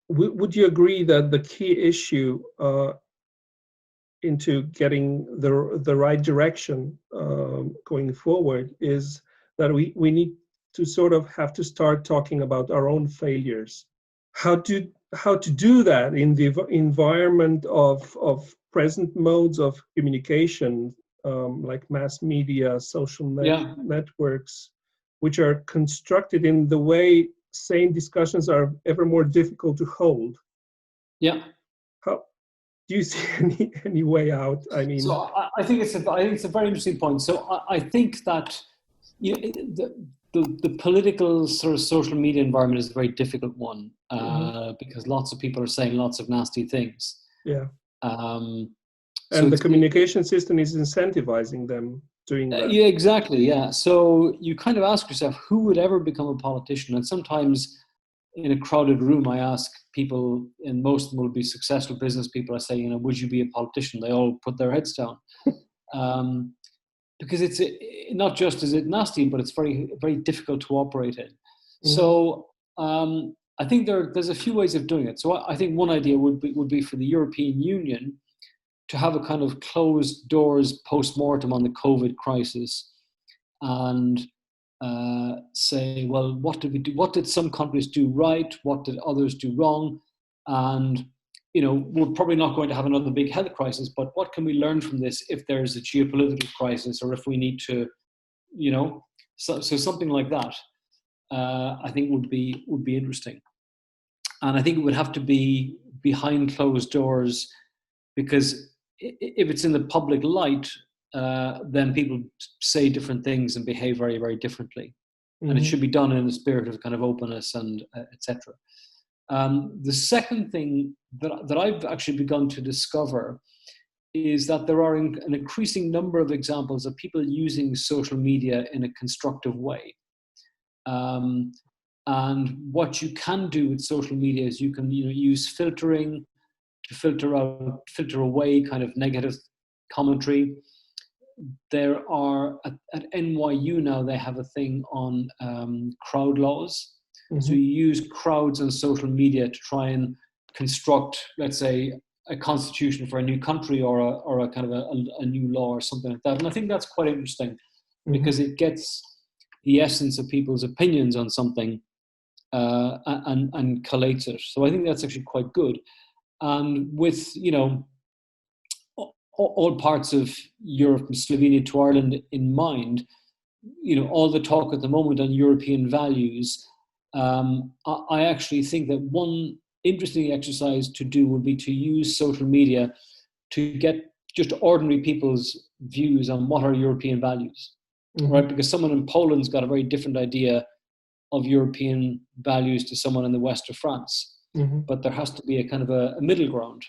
would you agree that the key issue into getting the right direction going forward is that we need to sort of have to start talking about our own failures? How to do that in the environment of present modes of communication, like mass media, social networks, which are constructed in the way sane discussions are ever more difficult to hold. Yeah. How do you see any way out? I mean, so I think it's a very interesting point. So I think that the political sort of social media environment is a very difficult one because lots of people are saying lots of nasty things. Yeah. So and the communication system is incentivizing them doing that. Yeah, exactly. Yeah. So you kind of ask yourself, who would ever become a politician? And sometimes in a crowded room, I ask people, and most of them will be successful business people. I say, would you be a politician? They all put their heads down. Because it's not just is it nasty, but it's very, very difficult to operate in. Mm-hmm. So I think there's a few ways of doing it. So I think one idea would be for the European Union to have a kind of closed doors post-mortem on the COVID crisis and say, well, what did we do? What did some countries do right? What did others do wrong? And, we're probably not going to have another big health crisis, but what can we learn from this if there's a geopolitical crisis or if we need to, so something like that, I think would be interesting. And I think it would have to be behind closed doors, because if it's in the public light, then people say different things and behave very, very differently. Mm-hmm. And it should be done in a spirit of kind of openness and etc. The second thing that I've actually begun to discover is that there are an increasing number of examples of people using social media in a constructive way. And what you can do with social media is you can use filtering to filter away kind of negative commentary. There are at NYU now, they have a thing on crowd laws. Mm-hmm. So you use crowds on social media to try and construct, let's say, a constitution for a new country or a kind of a new law or something like that. And I think that's quite interesting, mm-hmm. because it gets the essence of people's opinions on something and collates it. So I think that's actually quite good. And with, all parts of Europe, from Slovenia to Ireland in mind, all the talk at the moment on European values, I actually think that one interesting exercise to do would be to use social media to get just ordinary people's views on what are European values, mm-hmm. right? Because someone in Poland's got a very different idea of European values to someone in the west of France. Mm-hmm. But there has to be a kind of a middle ground,